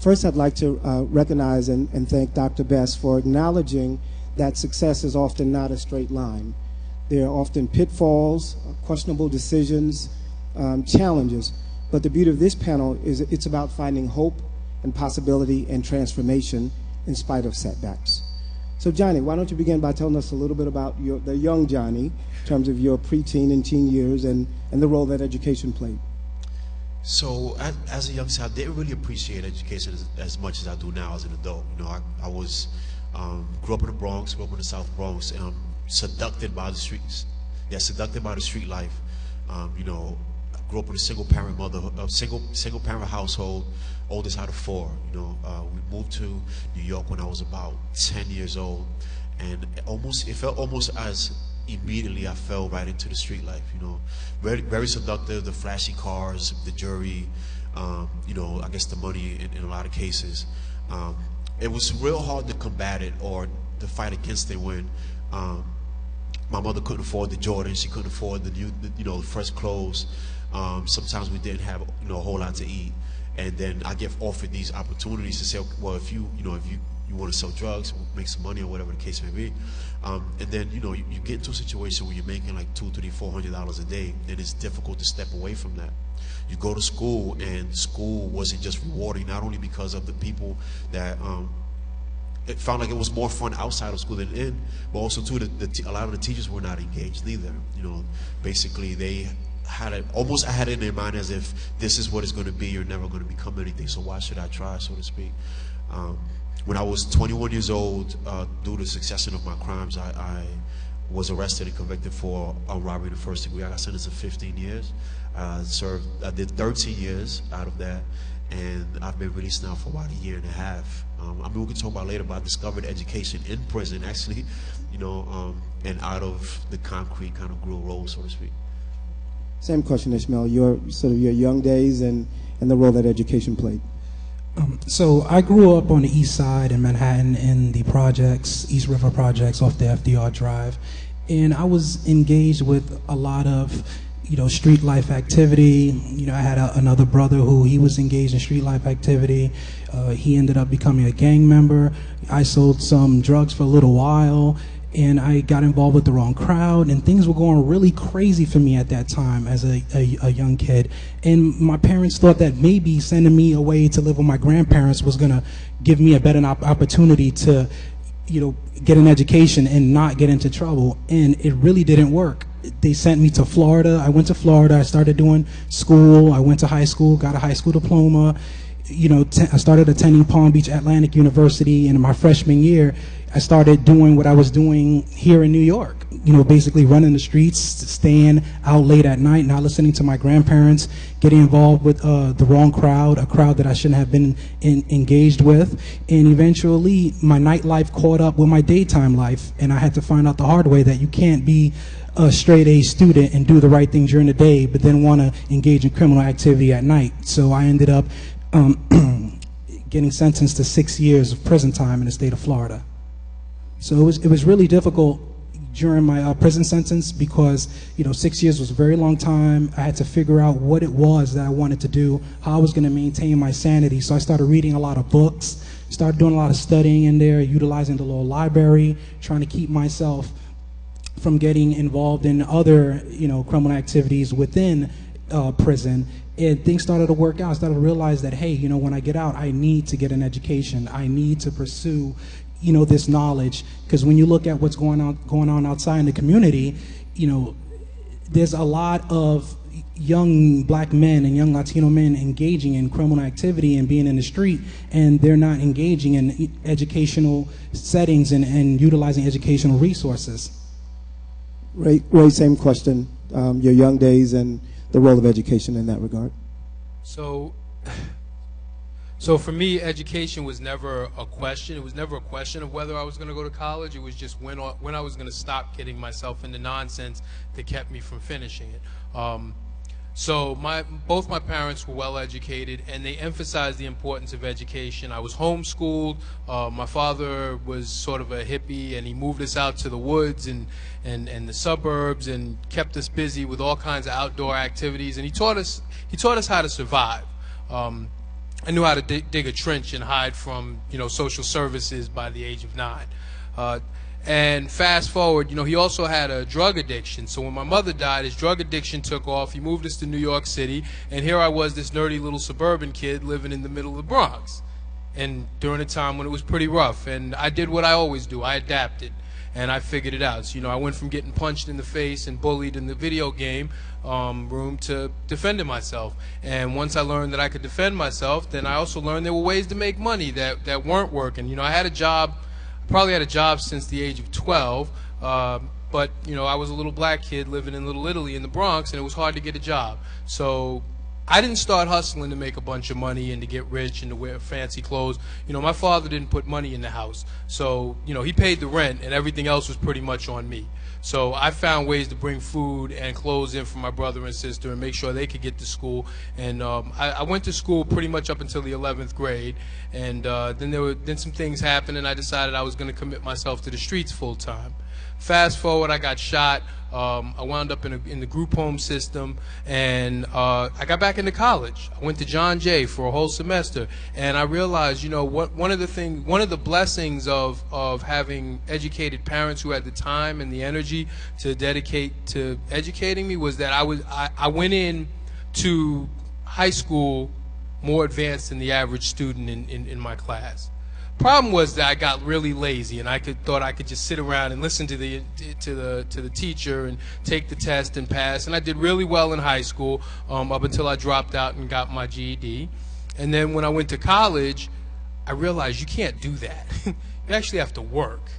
First, I'd like to recognize and thank Dr. Best for acknowledging that success is often not a straight line. There are often pitfalls, questionable decisions, challenges. But the beauty of this panel is it's about finding hope and possibility and transformation in spite of setbacks. So Johnny, why don't you begin by telling us a little bit about the young Johnny in terms of your preteen and teen years and the role that education played. So as a youngster, I didn't really appreciate education as much as I do now as an adult. You know, I was grew up in the Bronx, grew up in the South Bronx, seduced by the streets. Yeah, seduced by the street life. You know, I grew up in a single parent household, oldest out of 4. You know, we moved to New York when I was about 10 years old, and it felt almost as immediately I fell right into the street life. You know, very seductive, the flashy cars, the jewelry, you know, I guess the money in a lot of cases. It was real hard to combat it or to fight against it when my mother couldn't afford the Jordan, she couldn't afford the fresh clothes. Sometimes we didn't have a whole lot to eat, and then I get offered these opportunities to say, well, if you want to sell drugs, make some money or whatever the case may be. And then, you get into a situation where you're making like $200, $300, $400 a day, and it's difficult to step away from that. You go to school, and school wasn't just rewarding, not only because of the people that, it found like it was more fun outside of school than in, but also too, a lot of the teachers were not engaged either. You know, basically they had it, almost I had it in their mind as if this is what it's going to be, you're never going to become anything, so why should I try, so to speak. When I was 21 years old, due to the succession of my crimes, I was arrested and convicted for a robbery in the first degree. I got sentenced to 15 years. I did 13 years out of that, and I've been released now for about a year and a half. I mean, we can talk about later, but I discovered education in prison, actually, and out of the concrete kind of grew a role, so to speak. Same question, Ishmael. Your young days and the role that education played. So I grew up on the east side in Manhattan in the projects, East River projects off the FDR Drive, and I was engaged with a lot of street life activity. I had another brother who he was engaged in street life activity. He ended up becoming a gang member. I sold some drugs for a little while, and I got involved with the wrong crowd, and things were going really crazy for me at that time as a young kid. And my parents thought that maybe sending me away to live with my grandparents was gonna give me a better opportunity to, get an education and not get into trouble. And it really didn't work. They sent me to Florida. I went to Florida. I started doing school. I went to high school, got a high school diploma. I started attending Palm Beach Atlantic University, and in my freshman year, I started doing what I was doing here in New York, basically running the streets, staying out late at night, not listening to my grandparents, getting involved with the wrong crowd, a crowd that I shouldn't have been engaged with. And eventually, my nightlife caught up with my daytime life, and I had to find out the hard way that you can't be a straight A student and do the right thing during the day, but then want to engage in criminal activity at night. So I ended up getting sentenced to 6 years of prison time in the state of Florida. So it was really difficult during my prison sentence because 6 years was a very long time. I had to figure out what it was that I wanted to do, how I was going to maintain my sanity. So I started reading a lot of books, started doing a lot of studying in there, utilizing the law library, trying to keep myself from getting involved in other criminal activities within prison. And things started to work out. I started to realize that, hey, when I get out, I need to get an education. I need to pursue this knowledge, because when you look at what's going on outside in the community, there's a lot of young black men and young Latino men engaging in criminal activity and being in the street, and they're not engaging in educational settings and utilizing educational resources. Ray, same question. Your young days and the role of education in that regard. So for me, education was never a question. It was never a question of whether I was going to go to college. It was just when I was going to stop getting myself into nonsense that kept me from finishing it. So both my parents were well educated, and they emphasized the importance of education. I was homeschooled. My father was sort of a hippie, and he moved us out to the woods and the suburbs and kept us busy with all kinds of outdoor activities. And he taught us how to survive. I knew how to dig a trench and hide from, social services by the age of 9. And fast forward, he also had a drug addiction. So when my mother died, his drug addiction took off. He moved us to New York City, and here I was, this nerdy little suburban kid living in the middle of the Bronx. And during a time when it was pretty rough, and I did what I always do. I adapted, and I figured it out. So, I went from getting punched in the face and bullied in the video game room to defending myself. And once I learned that I could defend myself, then I also learned there were ways to make money that weren't working. I had a job. Probably had a job since the age of 12, but I was a little black kid living in Little Italy in the Bronx, and it was hard to get a job. So I didn't start hustling to make a bunch of money and to get rich and to wear fancy clothes. My father didn't put money in the house, so he paid the rent, and everything else was pretty much on me. So I found ways to bring food and clothes in for my brother and sister and make sure they could get to school. And I went to school pretty much up until the 11th grade. And then some things happened, and I decided I was going to commit myself to the streets full time. Fast forward, I got shot. I wound up in the group home system, and I got back into college. I went to John Jay for a whole semester, and I realized, one of the blessings of having educated parents who had the time and the energy to dedicate to educating me was that I went in to high school more advanced than the average student in my class. Problem was that I got really lazy, and thought I could just sit around and listen to the teacher and take the test and pass. And I did really well in high school up until I dropped out and got my GED. And then when I went to college, I realized you can't do that. You actually have to work.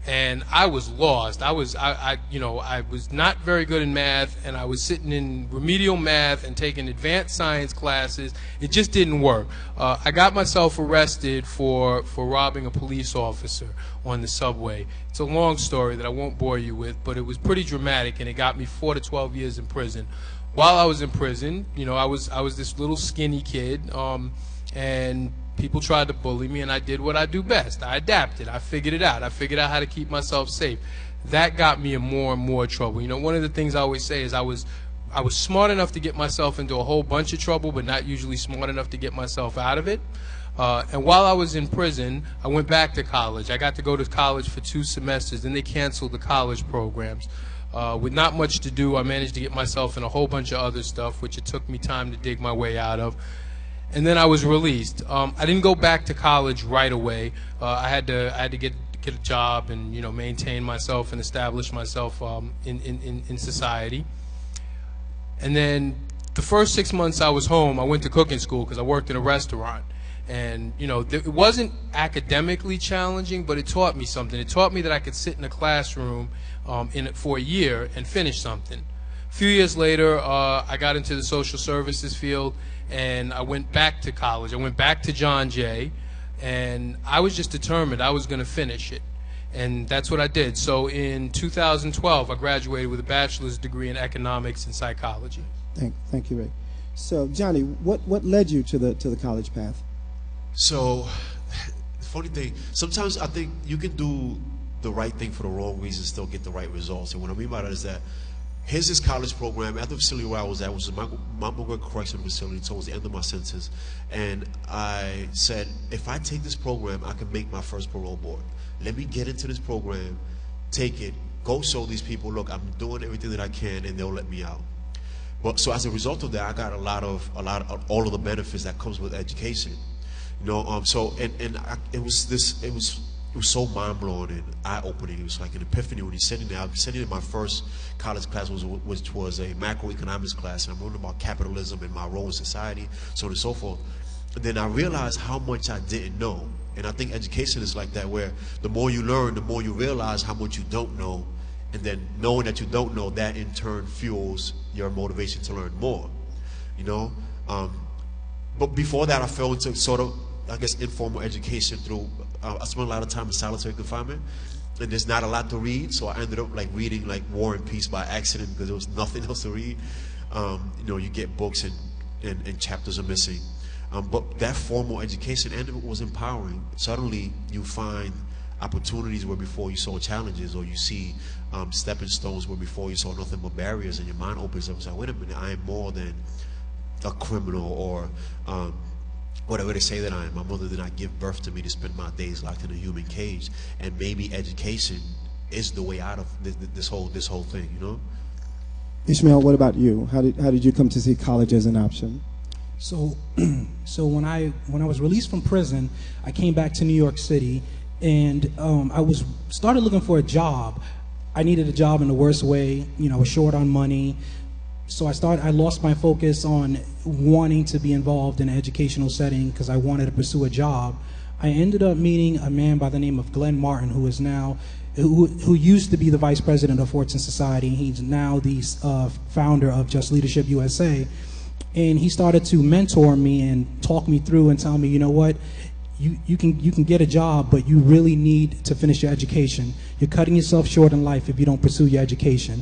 And I was lost. I was not very good in math, and I was sitting in remedial math and taking advanced science classes. It just didn't work. I got myself arrested for robbing a police officer on the subway. It's a long story that I won't bore you with, but it was pretty dramatic, and it got me 4 to 12 years in prison. While I was in prison, I was this little skinny kid, and people tried to bully me, and I did what I do best. I adapted. I figured it out. I figured out how to keep myself safe. That got me in more and more trouble. One of the things I always say is I was smart enough to get myself into a whole bunch of trouble, but not usually smart enough to get myself out of it. And while I was in prison, I went back to college. I got to go to college for 2 semesters. Then they canceled the college programs. With not much to do, I managed to get myself in a whole bunch of other stuff, which it took me time to dig my way out of. And then I was released. I didn't go back to college right away. I had to get a job and maintain myself and establish myself in society. And then the first 6 months I was home, I went to cooking school because I worked in a restaurant. And it wasn't academically challenging, but it taught me something. It taught me that I could sit in a classroom for a year and finish something. A few years later, I got into the social services field, and I went back to college. I went back to John Jay, and I was just determined I was going to finish it. And that's what I did. So in 2012, I graduated with a bachelor's degree in economics and psychology. Thank you, Ray. So, Johnny, what led you to the college path? So, the funny thing, sometimes I think you can do the right thing for the wrong reasons, still get the right results. And what I mean by that is that here's this college program at the facility where I was at, which was Montgomery Correctional Facility, towards the end of my sentence. And I said, if I take this program, I can make my first parole board. Let me get into this program, take it, go show these people, look, I'm doing everything that I can, and they'll let me out. But so as a result of that, I got all of the benefits that comes with education. It was so mind-blowing and eye-opening. It was like an epiphany when you're sitting there. I was sitting in my first college class, which was a macroeconomics class, and I'm learning about capitalism and my role in society, so on and so forth. And then I realized how much I didn't know. And I think education is like that, where the more you learn, the more you realize how much you don't know. And then knowing that you don't know, that in turn fuels your motivation to learn more. But before that, I fell into sort of, I guess, informal education through, I spent a lot of time in solitary confinement, and there's not a lot to read, so I ended up reading War and Peace by accident because there was nothing else to read. You get books and chapters are missing. But that formal education, and it was empowering. Suddenly you find opportunities where before you saw challenges, or you see stepping stones where before you saw nothing but barriers, and your mind opens up and says, wait a minute, I am more than a criminal or whatever they say that I am. My mother did not give birth to me to spend my days locked in a human cage. And maybe education is the way out of this whole thing, you know? Ishmael, what about you? How did you come to see college as an option? So, when I was released from prison, I came back to New York City, and I started looking for a job. I needed a job in the worst way. You know, I was short on money. So I lost my focus on wanting to be involved in an educational setting because I wanted to pursue a job. I ended up meeting a man by the name of Glenn Martin, who used to be the vice president of Fortune Society. He's now the founder of Just Leadership USA. And he started to mentor me and talk me through and tell me, you know what, you can get a job, but you really need to finish your education. You're cutting yourself short in life if you don't pursue your education.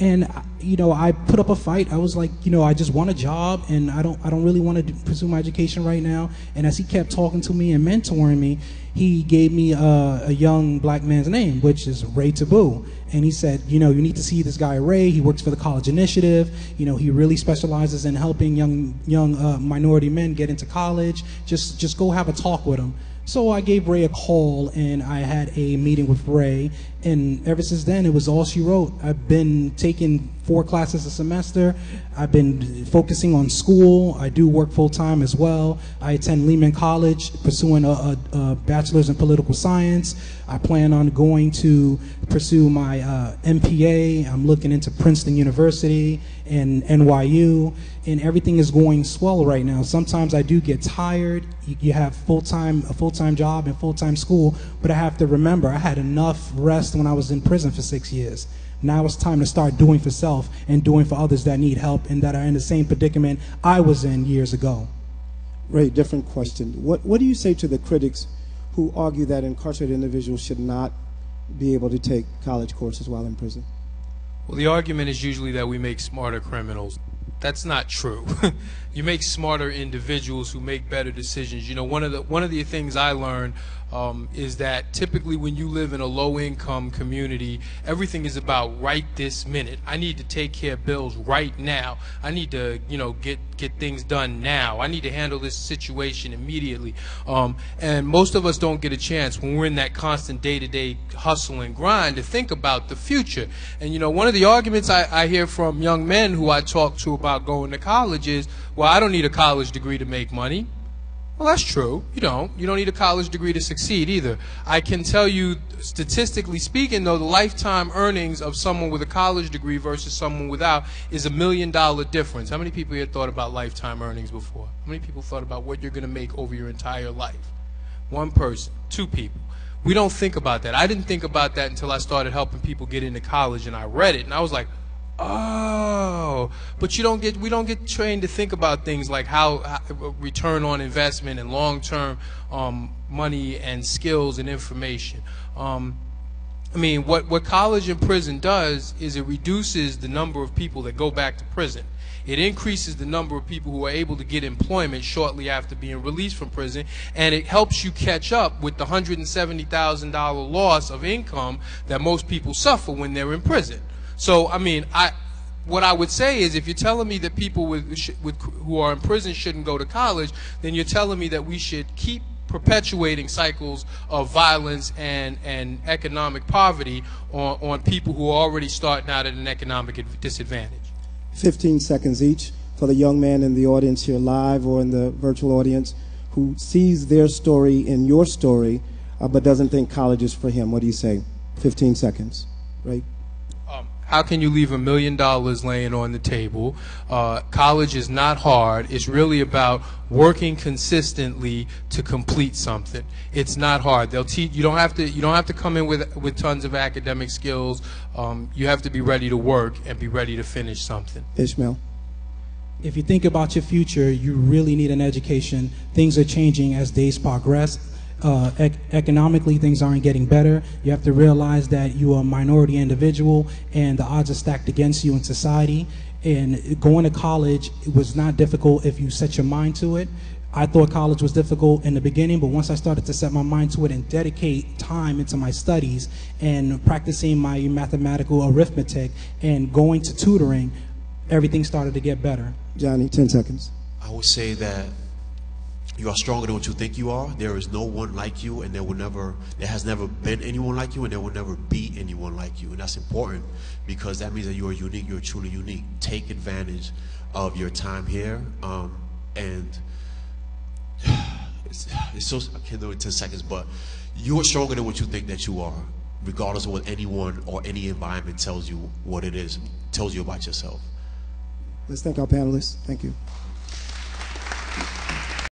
And you know, I put up a fight. I was like, you know, I just want a job, and I don't really want to pursue my education right now. And as he kept talking to me and mentoring me, he gave me a young black man's name, which is Ray Taboo. And he said, you know, you need to see this guy Ray. He works for the College Initiative. You know, he really specializes in helping young minority men get into college. Just go have a talk with him. So I gave Ray a call, and I had a meeting with Ray, and ever since then, it was all she wrote. I've been taking 4 classes a semester. I've been focusing on school. I do work full-time as well. I attend Lehman College, pursuing a bachelor's in political science. I plan on going to pursue my MPA. I'm looking into Princeton University and NYU, and everything is going swell right now. Sometimes I do get tired. You have a full-time job and full-time school, but I have to remember I had enough rest when I was in prison for 6 years. Now it's time to start doing for self and doing for others that need help and that are in the same predicament I was in years ago. Ray, different question. What do you say to the critics who argue that incarcerated individuals should not be able to take college courses while in prison? Well, the argument is usually that we make smarter criminals. That's not true. You make smarter individuals who make better decisions. You know, one of the things I learned is that typically when you live in a low-income community, everything is about right this minute. I need to take care of bills right now. I need to, you know, get things done now. I need to handle this situation immediately. And most of us don't get a chance when we're in that constant day-to-day hustle and grind to think about the future. And, you know, one of the arguments I hear from young men who I talk to about going to college is, well, I don't need a college degree to make money. Well, that's true. You don't need a college degree to succeed either. I can tell you, statistically speaking, though, the lifetime earnings of someone with a college degree versus someone without is $1 million difference. How many people here thought about lifetime earnings before? How many people thought about what you're going to make over your entire life? 1 person, 2 people. We don't think about that. I didn't think about that until I started helping people get into college, and I read it, and I was like, oh, but we don't get trained to think about things like how return on investment and long-term money and skills and information. I mean, what college and prison does is it reduces the number of people that go back to prison. It increases the number of people who are able to get employment shortly after being released from prison, and it helps you catch up with the $170,000 loss of income that most people suffer when they're in prison. So, I mean, what I would say is, if you're telling me that people who are in prison shouldn't go to college, then you're telling me that we should keep perpetuating cycles of violence and economic poverty on people who are already starting out at an economic disadvantage. 15 seconds each for the young man in the audience here live or in the virtual audience who sees their story in your story but doesn't think college is for him. What do you say? 15 seconds, right? How can you leave $1 million laying on the table? College is not hard. It's really about working consistently to complete something. It's not hard. They'll teach you. Don't have to come in with tons of academic skills. You have to be ready to work and be ready to finish something. Ishmael. If you think about your future, you really need an education. Things are changing as days progress. Economically, things aren't getting better. You have to realize that you are a minority individual and the odds are stacked against you in society. And going to college was not difficult if you set your mind to it. I thought college was difficult in the beginning, but once I started to set my mind to it and dedicate time into my studies and practicing my mathematical arithmetic and going to tutoring, everything started to get better. Johnny, 10 seconds. I would say that You are stronger than what you think you are. There is no one like you, and there has never been anyone like you, and there will never be anyone like you. And that's important because that means that you are unique. You're truly unique. Take advantage of your time here, and it's so, I can't do it in 10 seconds, but you are stronger than what you think that you are, regardless of what anyone or any environment tells you what it is, tells you about yourself. Let's thank our panelists. Thank you.